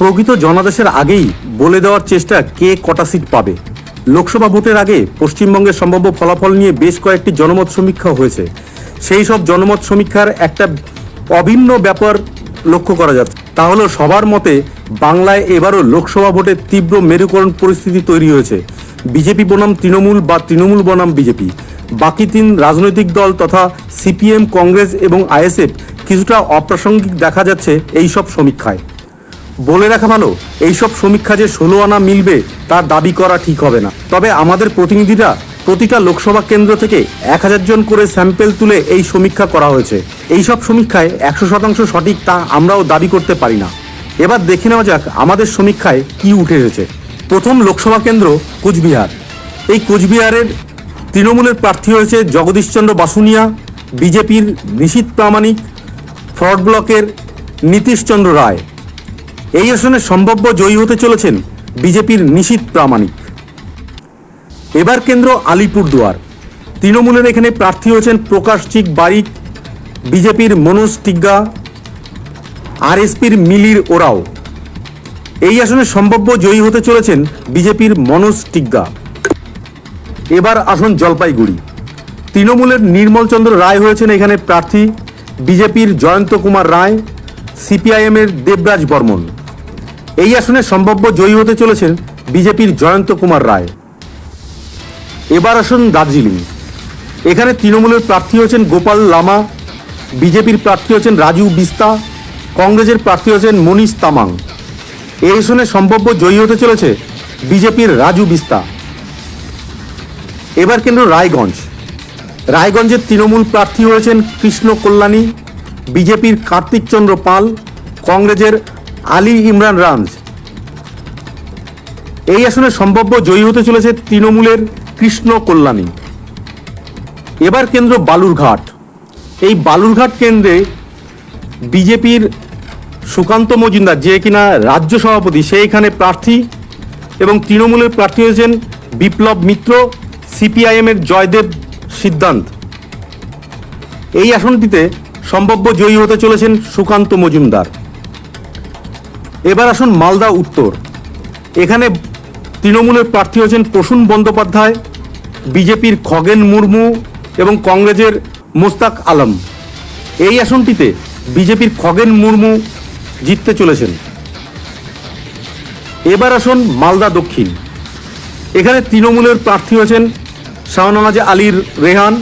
প্রকৃত জনাদেশের আগেই বলে দেওয়ার চেষ্টা কে কটা সিট পাবে। লোকসভা ভোটের আগে পশ্চিমবঙ্গের সম্ভাব্য ফলাফল নিয়ে বেশ কয়েকটি জনমত সমীক্ষা হয়েছে। সেই সব জনমত সমীক্ষার একটা অভিন্ন ব্যাপার লক্ষ্য করা যাচ্ছে, তা হলো সবার মতে বাংলায় এবারও লোকসভা ভোটে তীব্র মেরুকরণ পরিস্থিতি তৈরি হয়েছে। বিজেপি বনাম তৃণমূল বা তৃণমূল বনাম বিজেপি, বাকি তিন রাজনৈতিক দল তথা সিপিএম, কংগ্রেস এবং আইএসএফ কিছুটা অপ্রাসঙ্গিক দেখা যাচ্ছে এই সব সমীক্ষায়। বলে রাখা ভালো, এইসব সমীক্ষা যে 16 আনা মিলবে তার দাবি করা ঠিক হবে না। তবে আমাদের প্রতিনিধিরা প্রতিটা লোকসভা কেন্দ্র থেকে 1000 জন করে স্যাম্পেল তুলে এই সমীক্ষা করা হয়েছে। এইসব সমীক্ষায় 100% সঠিক তা আমরাও দাবি করতে পারি না। এবার দেখে নেওয়া যাক আমাদের সমীক্ষায় কি উঠে এসেছে। প্রথম লোকসভা কেন্দ্র কোচবিহার। এই কোচবিহারের তৃণমূলের প্রার্থী হয়েছে জগদীশচন্দ্র বাসুনিয়া, বিজেপির নিশীথ প্রামাণিক, ফরওয়ার্ড ব্লকের নীতিশচন্দ্র রায়। এই আসনে সম্ভাব্য জয়ী হতে চলেছেন বিজেপির নিশীথ প্রামাণিক। এবার কেন্দ্র আলিপুরদুয়ার। তৃণমূলের এখানে প্রার্থী হয়েছেন প্রকাশজিৎ বারিক, বিজেপির মনোজ টিগ্গা, আরএসপির মিলির ওরাও। এই আসনে সম্ভাব্য জয়ী হতে চলেছেন বিজেপির মনোজ টিগ্গা। এবার আসন জলপাইগুড়ি। তৃণমূলের নির্মলচন্দ্র রায় হয়েছেন এখানে প্রার্থী, বিজেপির জয়ন্ত কুমার রায়, সিপিআইএমের দেবরাজ বর্মন। এই আসনে সম্ভাব্য জয়ী হতে চলেছেন বিজেপির জয়ন্ত কুমার রায়। এবার আসুন দার্জিলিং। এখানে তৃণমূলের প্রার্থী হয়েছেন গোপাল লামা, বিজেপির প্রার্থী হয়েছেন রাজু বিস্তা, কংগ্রেসের প্রার্থী হয়েছেন মনীষ তামাং। এই আসনে সম্ভাব্য জয়ী হতে চলেছে বিজেপির রাজু বিস্তা। এবার কেন্দ্র রায়গঞ্জ। রায়গঞ্জের তৃণমূল প্রার্থী হয়েছেন কৃষ্ণ কল্যাণী, বিজেপির কার্তিক চন্দ্র পাল, কংগ্রেসের আলী ইমরান রাঞ্জ। এই আসনে সম্ভাব্য জয়ী হতে চলেছে তৃণমূলের কৃষ্ণ কল্যাণী। এবার কেন্দ্র বালুরঘাট। এই বালুরঘাট কেন্দ্রে বিজেপির সুকান্ত মজুমদার, যে কিনা রাজ্য সভাপতি, সে এখানে প্রার্থী এবং তৃণমূলের প্রার্থী হয়েছেন বিপ্লব মিত্র, সিপিআইএমের জয়দেব সিদ্ধান্ত। এই আসনটিতে সম্ভাব্য জয়ী হতে চলেছেন সুকান্ত মজুমদার। এবার আসুন মালদা উত্তর। এখানে তৃণমূলের প্রার্থী হয়েছেন প্রসূন বন্দ্যোপাধ্যায়, বিজেপির খগেন মুর্মু এবং কংগ্রেসের মোস্তাক আলম। এই আসনটিতে বিজেপির খগেন মুর্মু জিততে চলেছেন। এবার আসুন মালদা দক্ষিণ। এখানে তৃণমূলের প্রার্থী হয়েছেন শাহনওয়াজ আলীর রেহান,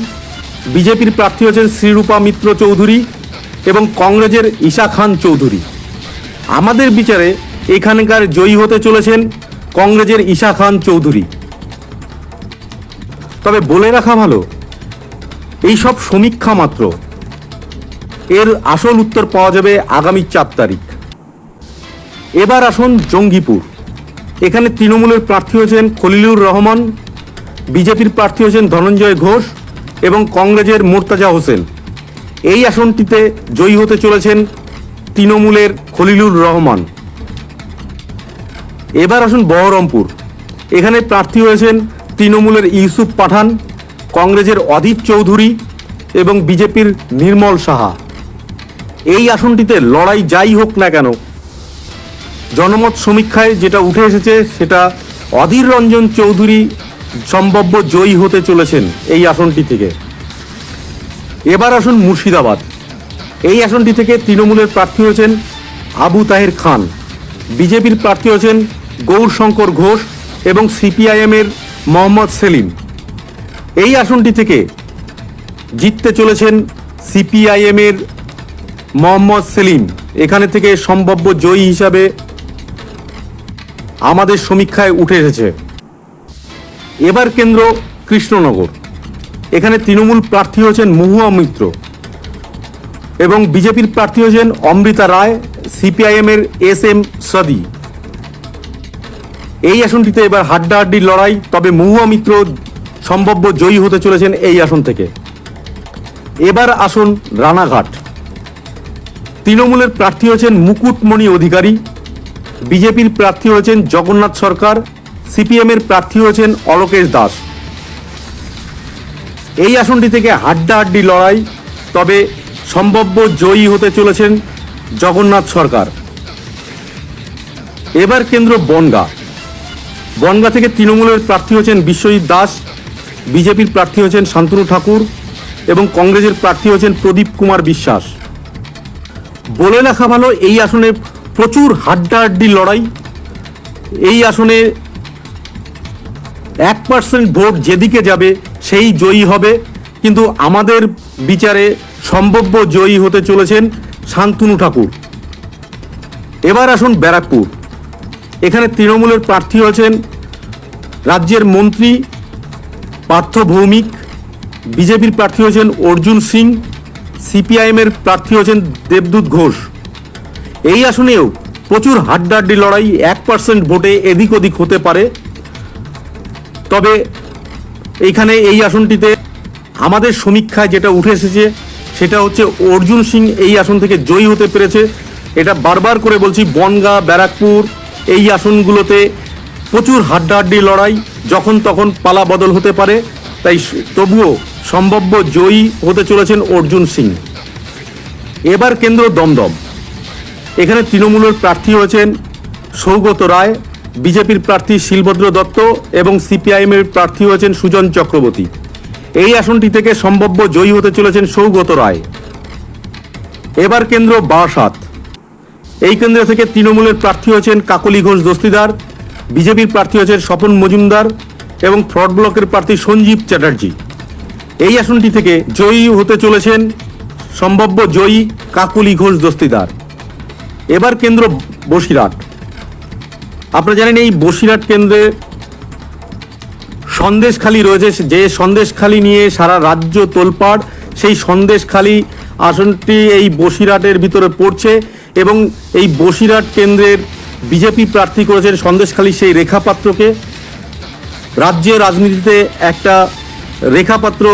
বিজেপির প্রার্থী হয়েছেন শ্রীরূপা মিত্র চৌধুরী এবং কংগ্রেসের ঈশা খান চৌধুরী। আমাদের বিচারে এখানকার জয়ী হতে চলেছেন কংগ্রেসের ঈশা খান চৌধুরী। তবে বলে রাখা ভালো, এই সব সমীক্ষা মাত্র, এর আসল উত্তর পাওয়া যাবে আগামী 4 তারিখ। এবার আসুন জঙ্গিপুর। এখানে তৃণমূলের প্রার্থী হয়েছেন খলিলুর রহমান, বিজেপির প্রার্থী হয়েছেন ধনঞ্জয় ঘোষ এবং কংগ্রেসের মোর্তাজা হোসেন। এই আসনটিতে জয়ী হতে চলেছেন তৃণমূলের খলিলুর রহমান। এবার আসুন বহরমপুর। এখানে প্রার্থী হয়েছেন তৃণমূলের ইউসুফ পাঠান, কংগ্রেসের অধীর চৌধুরী এবং বিজেপির নির্মল সাহা। এই আসনটিতে লড়াই যাই হোক না কেন, জনমত সমীক্ষায় যেটা উঠে এসেছে সেটা অধীর রঞ্জন চৌধুরী সম্ভাব্য জয়ী হতে চলেছেন এই আসনটি থেকে। এবার আসুন মুর্শিদাবাদ। এই আসনটি থেকে তৃণমূলের প্রার্থী হয়েছেন আবু তাহের খান, বিজেপির প্রার্থী হয়েছেন গৌরশঙ্কর ঘোষ এবং সিপিআইএমের মোহাম্মদ সেলিম। এই আসনটি থেকে জিততে চলেছেন সিপিআইএমের মোহাম্মদ সেলিম। এখানে থেকে সম্ভাব্য জয়ী হিসাবে আমাদের সমীক্ষায় উঠে এসেছে। এবার কেন্দ্র কৃষ্ণনগর। এখানে তৃণমূল প্রার্থী হয়েছেন মহুয়া মিত্র এবং বিজেপির প্রার্থী হয়েছেন অমৃতা রায়, সিপিআইএমের SM সাদি। এই আসনটিতে এবার হাড্ডাহাড্ডি লড়াই, তবে মহুয়া মিত্র সম্ভাব্য জয়ী হতে চলেছেন এই আসন থেকে। এবার আসুন রানাঘাট। তৃণমূলের প্রার্থী হয়েছেন মুকুটমণি অধিকারী, বিজেপির প্রার্থী হয়েছেন জগন্নাথ সরকার, সিপিএমের প্রার্থী হয়েছেন অলোকেশ দাস। এই আসনটি থেকে হাড্ডাহাড্ডি লড়াই, তবে সম্ভাব্য জয়ী হতে চলেছেন জগন্নাথ সরকার। এবার কেন্দ্র বনগাঁ। বনগাঁ থেকে তৃণমূলের প্রার্থী হচ্ছেন বিশ্বজিৎ দাস, বিজেপির প্রার্থী হচ্ছেন শান্তনু ঠাকুর এবং কংগ্রেসের প্রার্থী হচ্ছেন প্রদীপ কুমার বিশ্বাস। বলে রাখা ভালো, এই আসনে প্রচুর হাড্ডাহাড্ডি লড়াই। এই আসনে 1% ভোট যেদিকে যাবে সেই জয়ী হবে, কিন্তু আমাদের বিচারে সম্ভাব্য জয়ী হতে চলেছেন শান্তনু ঠাকুর। এবার আসুন ব্যারাকপুর। এখানে তৃণমূলের প্রার্থী হচ্ছেন রাজ্যের মন্ত্রী পার্থ ভৌমিক, বিজেপির প্রার্থী হচ্ছেন অর্জুন সিং, সিপিআইএমের প্রার্থী হচ্ছেন দেবদূত ঘোষ। এই আসনেও প্রচুর হাড্ডাহাড্ডি লড়াই, 1% ভোটে এদিক ওদিক হতে পারে। তবে এইখানে এই আসনটিতে আমাদের সমীক্ষায় যেটা উঠে এসেছে সেটা হচ্ছে অর্জুন সিং এই আসন থেকে জয়ী হতে পেরেছে। এটা বারবার করে বলছি, বনগাঁ, ব্যারাকপুর এই আসনগুলোতে প্রচুর হাড্ডাহাড্ডি লড়াই, যখন তখন পালা বদল হতে পারে। তাই তবুও সম্ভাব্য জয়ী হতে চলেছেন অর্জুন সিং। এবার কেন্দ্র দমদম। এখানে তৃণমূলের প্রার্থী হয়েছেন সৌগত রায়, বিজেপির প্রার্থী শিলভদ্র দত্ত এবং সিপিআইএমের প্রার্থী হয়েছেন সুজন চক্রবর্তী। এই আসনটি থেকে সম্ভাব্য জয়ী হতে চলেছেন সৌগত রায়। এবার কেন্দ্র বারাসাত। এই কেন্দ্র থেকে তৃণমূলের প্রার্থী হয়েছেন কাকলি ঘোষ দস্তিদার, বিজেপির প্রার্থী হয়েছেন স্বপন মজুমদার এবং ফ্রড ব্লকের প্রার্থী সঞ্জীব চ্যাটার্জি। এই আসনটি থেকে জয়ী হতে চলেছেন সম্ভাব্য জয়ী কাকলি ঘোষ দস্তিদার। এবার কেন্দ্র বসিরহাট। আপনারা জানেন এই বসিরহাট কেন্দ্রে সন্দেশখালী রয়েছে, যে সন্দেশখালী নিয়ে সারা রাজ্য তোলপাড়। সেই সন্দেশখালী আসনটি এই বসিরহাটের ভিতরে পড়ছে এবং এই বসিরহাট কেন্দ্রের বিজেপি প্রার্থী করেছেন সন্দেশখালী সেই রেখা পাত্রকে। রাজ্যের রাজনীতিতে একটা রেখাপাত্র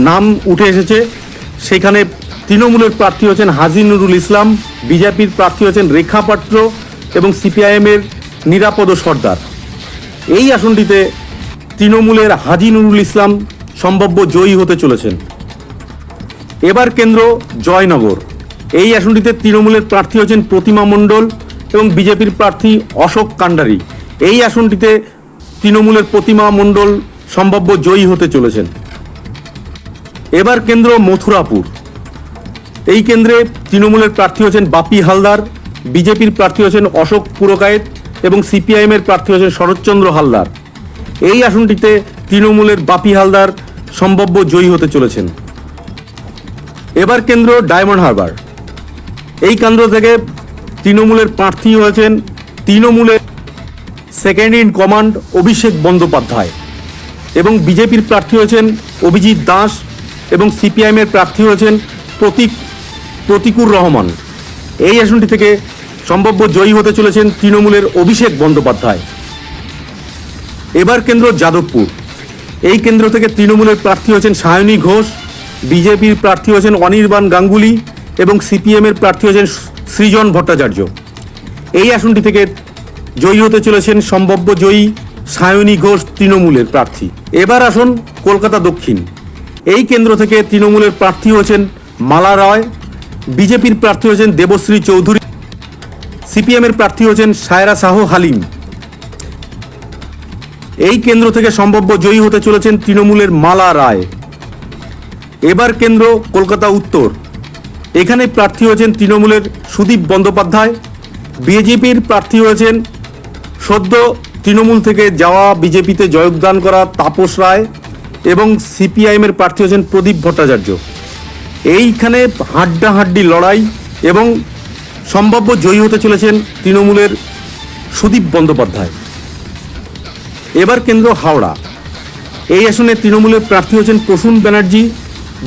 নাম উঠে এসেছে, সেখানে তৃণমূলের প্রার্থী হচ্ছেন হাজী নুরুল ইসলাম, বিজেপির প্রার্থী হচ্ছেন রেখা পাত্র এবং সিপিআইএমের নিরাপদ সর্দার। এই আসনটিতে তৃণমূলের হাজী নুরুল ইসলাম সম্ভাব্য জয়ী হতে চলেছেন। এবার কেন্দ্র জয়নগর। এই আসনটিতে তৃণমূলের প্রার্থী হচ্ছেন প্রতিমা মণ্ডল এবং বিজেপির প্রার্থী অশোক কান্ডারি। এই আসনটিতে তৃণমূলের প্রতিমা মণ্ডল সম্ভাব্য জয়ী হতে চলেছেন। এবার কেন্দ্র মথুরাপুর। এই কেন্দ্রে তৃণমূলের প্রার্থী হচ্ছেন বাপি হালদার, বিজেপির প্রার্থী হচ্ছেন অশোক পুরকায়েত এবং সিপিআইএমের প্রার্থী হচ্ছেন শরৎচন্দ্র হালদার। এই আসনটিতে তৃণমূলের বাপি হালদার সম্ভাব্য জয়ী হতে চলেছেন। এবার কেন্দ্র ডায়মন্ড হারবার। এই কেন্দ্র থেকে তৃণমূলের প্রার্থী হয়েছেন তৃণমূলের second in command Abhishek Bandyopadhyay এবং বিজেপির প্রার্থী হয়েছেন অভিজিৎ দাস এবং সিপিআইএমের প্রার্থী হয়েছেন প্রতিকুর রহমান। এই আসনটি থেকে সম্ভাব্য জয়ী হতে চলেছেন তৃণমূলের অভিষেক বন্দ্যোপাধ্যায়। এবার কেন্দ্র যাদবপুর। এই কেন্দ্র থেকে তৃণমূলের প্রার্থী হচ্ছেন সায়নী ঘোষ, বিজেপির প্রার্থী হচ্ছেন অনির্বাণ গাঙ্গুলি এবং সিপিএমের প্রার্থী হচ্ছেন সৃজন ভট্টাচার্য। এই আসনটি থেকে জয়ী হতে চলেছেন সম্ভাব্য জয়ী সায়নী ঘোষ, তৃণমূলের প্রার্থী। এবার আসুন কলকাতা দক্ষিণ। এই কেন্দ্র থেকে তৃণমূলের প্রার্থী হচ্ছেন মালা রায়, বিজেপির প্রার্থী হচ্ছেন দেবশ্রী চৌধুরী, সিপিএমের প্রার্থী হচ্ছেন সায়রা শাহ হালিম। এই কেন্দ্র থেকে সম্ভাব্য জয়ী হতে চলেছেন তৃণমূলের মালা রায়। এবার কেন্দ্র কলকাতা উত্তর। এখানে প্রার্থী হয়েছেন তৃণমূলের সুদীপ বন্দ্যোপাধ্যায়, বিজেপির প্রার্থী হয়েছেন সদ্য তৃণমূল থেকে যাওয়া বিজেপিতে যোগদান করা তাপস রায় এবং সিপিআইএমের প্রার্থী হয়েছেন প্রদীপ ভট্টাচার্য। এইখানে হাড্ডাহাড্ডি লড়াই এবং সম্ভাব্য জয়ী হতে চলেছেন তৃণমূলের সুদীপ বন্দ্যোপাধ্যায়। এবার কেন্দ্র হাওড়া। এই আসনে তৃণমূলের প্রার্থী হচ্ছেন প্রসূন ব্যানার্জি,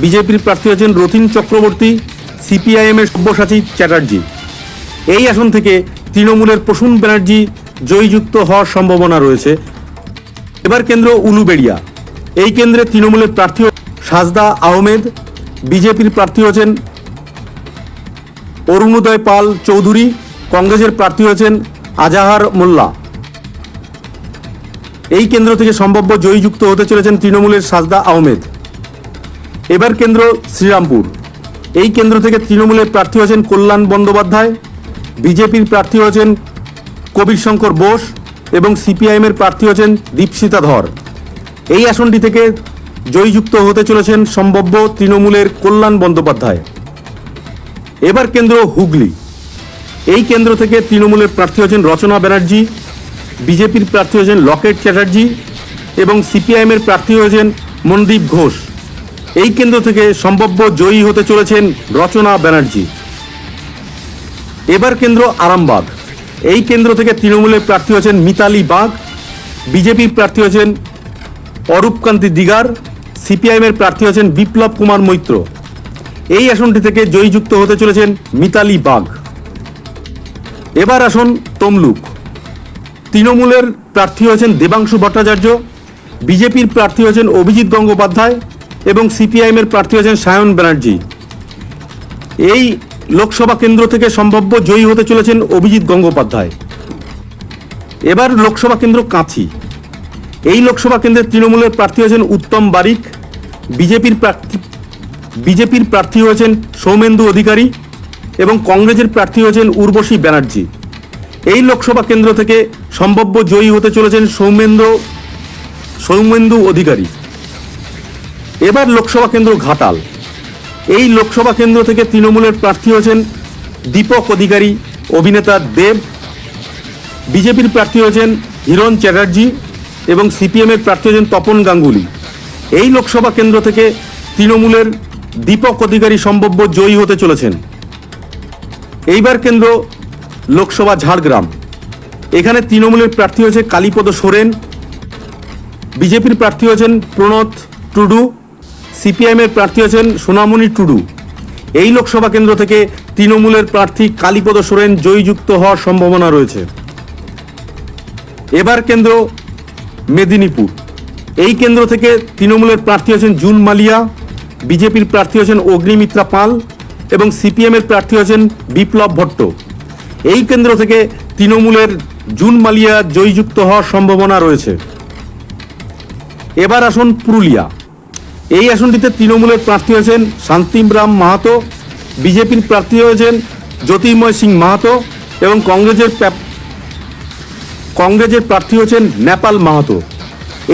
বিজেপির প্রার্থী হচ্ছেন রতিন চক্রবর্তী, সিপিআইএমের সব্যসাচী চ্যাটার্জি। এই আসন থেকে তৃণমূলের প্রসূন ব্যানার্জি জয়যুক্ত হওয়ার সম্ভাবনা রয়েছে। এবার কেন্দ্র উলুবেড়িয়া। এই কেন্দ্রে তৃণমূলের প্রার্থী সাজদা আহমেদ, বিজেপির প্রার্থী হচ্ছেন অরুণোদয় পাল চৌধুরী, কংগ্রেসের প্রার্থী হচ্ছেন আজাহার মোল্লা। এই কেন্দ্র থেকে সম্ভাব্য জয়যুক্ত হতে চলেছেন তৃণমূলের সাজদা আহমেদ। এবার কেন্দ্র শ্রীরামপুর। এই কেন্দ্র থেকে তৃণমূলের প্রার্থী হচ্ছেন কল্যাণ বন্দ্যোপাধ্যায়, বিজেপির প্রার্থী হচ্ছেন কবির শঙ্কর বোস এবং সিপিআইএমের প্রার্থী হচ্ছেন দীপশিতা ধর। এই আসনটি থেকে জয়যুক্ত হতে চলেছেন সম্ভাব্য তৃণমূলের কল্যাণ বন্দ্যোপাধ্যায়। এবার কেন্দ্র হুগলি। এই কেন্দ্র থেকে তৃণমূলের প্রার্থী হচ্ছেন রচনা ব্যানার্জি, বিজেপির প্রার্থী হচ্ছেন লকেট চ্যাটার্জি এবং সিপিআইএমের প্রার্থী হয়েছেন মনদীপ ঘোষ। এই কেন্দ্র থেকে সম্ভাব্য জয়ী হতে চলেছেন রচনা ব্যানার্জি। এবার কেন্দ্র আরামবাগ। এই কেন্দ্র থেকে তৃণমূলের প্রার্থী হচ্ছেন মিতালি বাগ, বিজেপির প্রার্থী হচ্ছেন অরূপকান্তি দিগার, সিপিআইএমের প্রার্থী হচ্ছেন বিপ্লব কুমার মৈত্র। এই আসনটি থেকে জয়যুক্ত হতে চলেছেন মিতালি বাগ। এবার আসন তমলুক। তৃণমূলের প্রার্থী হয়েছেন দেবাংশু ভট্টাচার্য, বিজেপির প্রার্থী হয়েছেন অভিজিৎ গঙ্গোপাধ্যায় এবং সিপিআইএমের প্রার্থী হয়েছেন সায়ন ব্যানার্জি। এই লোকসভা কেন্দ্র থেকে সম্ভাব্য জয়ী হতে চলেছেন অভিজিৎ গঙ্গোপাধ্যায়। এবার লোকসভা কেন্দ্র কাঁথি। এই লোকসভা কেন্দ্রের তৃণমূলের প্রার্থী হয়েছেন উত্তম বারিক, বিজেপির প্রার্থী হয়েছেন সৌমেন্দু অধিকারী এবং কংগ্রেসের প্রার্থী হয়েছেন উর্বশী ব্যানার্জি। এই লোকসভা কেন্দ্র থেকে সম্ভাব্য জয়ী হতে চলেছেন সৌমেন্দু অধিকারী। এবার লোকসভা কেন্দ্র ঘাটাল। এই লোকসভা কেন্দ্র থেকে তৃণমূলের প্রার্থী হয়েছেন দীপক অধিকারী, অভিনেতা দেব, বিজেপির প্রার্থী হয়েছেন হিরণ চ্যাটার্জি এবং সিপিএমের প্রার্থী হয়েছেন তপন গাঙ্গুলি। এই লোকসভা কেন্দ্র থেকে তৃণমূলের দীপক অধিকারী সম্ভাব্য জয়ী হতে চলেছেন। এইবার কেন্দ্র লোকসভা ঝাড়গ্রাম। এখানে তৃণমূলের প্রার্থী হয়েছে কালীপদ সোরেন, বিজেপির প্রার্থী হয়েছেন প্রণত টুডু, সিপিআইএমের প্রার্থী হয়েছেন সোনামণি টুডু। এই লোকসভা কেন্দ্র থেকে তৃণমূলের প্রার্থী কালীপদ সোরেন জয়যুক্ত হওয়ার সম্ভাবনা রয়েছে। এবার কেন্দ্র মেদিনীপুর। এই কেন্দ্র থেকে তৃণমূলের প্রার্থী হয়েছেন জুন মালিয়া, বিজেপির প্রার্থী হয়েছেন অগ্নিমিত্রা পাল এবং সিপিএমের প্রার্থী হয়েছেন বিপ্লব ভট্ট। এই কেন্দ্র থেকে তৃণমূলের জুন মালিয়া জয়যুক্ত হওয়ার সম্ভাবনা রয়েছে। এবার আসন পুরুলিয়া। এই আসনটিতে তৃণমূলের প্রার্থী হয়েছেন শান্তিরাম মাহাতো, বিজেপির প্রার্থী হয়েছেন জ্যোতির্ময় সিং মাহাতো এবং কংগ্রেসের প্রার্থী হয়েছেন নেপাল মাহাতো।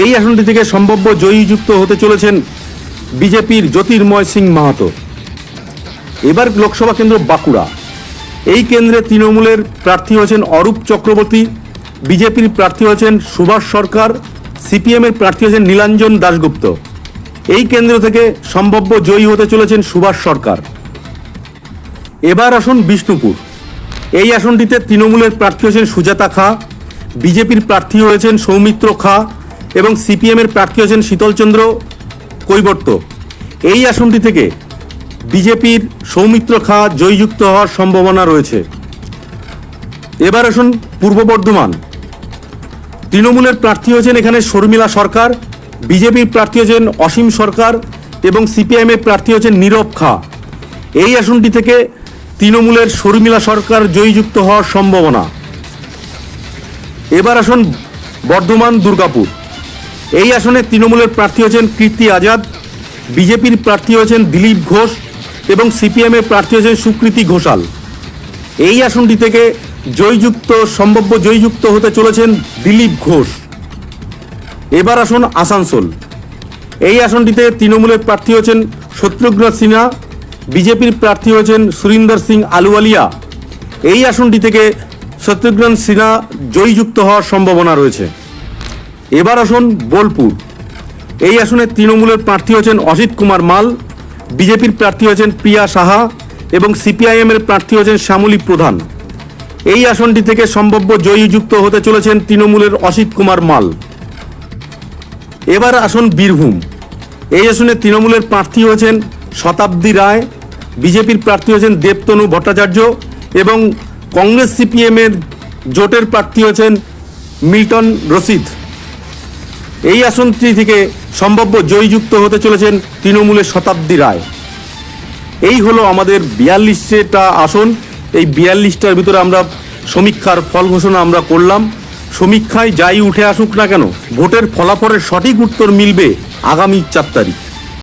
এই আসনটি থেকে সম্ভাব্য জয়যুক্ত হতে চলেছেন বিজেপির জ্যোতির্ময় সিং মাহাতো। এবার লোকসভা কেন্দ্র বাঁকুড়া। এই কেন্দ্রে তৃণমূলের প্রার্থী হয়েছেন অরূপ চক্রবর্তী, বিজেপির প্রার্থী হয়েছেন সুভাষ সরকার, সিপিএমের প্রার্থী হয়েছেন নীলাঞ্জন দাশগুপ্ত। এই কেন্দ্র থেকে সম্ভাব্য জয়ী হতে চলেছেন সুভাষ সরকার। এবার আসন বিষ্ণুপুর। এই আসনটিতে তৃণমূলের প্রার্থী হয়েছেন সুজাতা খা, বিজেপির প্রার্থী হয়েছেন সৌমিত্র খা এবং সিপিএমের প্রার্থী হয়েছেন শীতলচন্দ্র কৈবর্ত। এই আসনটি থেকে বিজেপির সৌমিত্র খা জয়যুক্ত হওয়ার সম্ভাবনা রয়েছে। এবার আসুন পূর্ব বর্ধমান। তৃণমূলের প্রার্থী হয়েছেন এখানে শর্মিলা সরকার, বিজেপির প্রার্থী হয়েছেন অসীম সরকার এবং সিপিআইএমের প্রার্থী হয়েছেন নীরব খা। এই আসনটি থেকে তৃণমূলের শর্মিলা সরকার জয়যুক্ত হওয়ার সম্ভাবনা। এবার আসুন বর্ধমান দুর্গাপুর। এই আসনে তৃণমূলের প্রার্থী হয়েছেন কীর্তি আজাদ, বিজেপির প্রার্থী হয়েছেন দিলীপ ঘোষ এবং সিপিএমের প্রার্থী হয়েছেন সুকৃতি ঘোষাল। এই আসনটি থেকে সম্ভাব্য জয়যুক্ত হতে চলেছেন দিলীপ ঘোষ। এবার আসুন আসানসোল। এই আসনটিতে তৃণমূলের প্রার্থী হয়েছেন শত্রুঘ্ন সিনহা, বিজেপির প্রার্থী হয়েছেন সুরিন্দর সিং আলুওয়ালিয়া। এই আসনটি থেকে শত্রুঘ্ন সিনহা জয়যুক্ত হওয়ার সম্ভাবনা রয়েছে। এবার আসুন বোলপুর। এই আসনে তৃণমূলের প্রার্থী হয়েছেন অসিত কুমার মাল, বিজেপির প্রার্থী হয়েছেন প্রিয়া সাহা এবং সিপিআইএমের প্রার্থী হয়েছেন শ্যামলী প্রধান। এই আসনটি থেকে সম্ভাব্য জয়যুক্ত হতে চলেছেন তৃণমূলের অসিত কুমার মাল। এবার আসুন বীরভূম। এই আসনে তৃণমূলের প্রার্থী হয়েছেন শতাব্দী রায়, বিজেপির প্রার্থী হয়েছেন দেবতনু ভট্টাচার্য এবং কংগ্রেস সিপিএমের জোটের প্রার্থী হয়েছেন মিল্টন রশিদ। এই আসনটি থেকে সম্ভাব্য জয়যুক্ত হতে চলেছেন তৃণমূলের শতাব্দী রায়। এই হলো আমাদের 42টা আসন। এই 42টার ভিতরে আমরা সমীক্ষার ফল ঘোষণা আমরা করলাম। সমীক্ষায় যাই উঠে আসুক না কেন, ভোটের ফলাফলের সঠিক উত্তর মিলবে আগামী 4 তারিখ।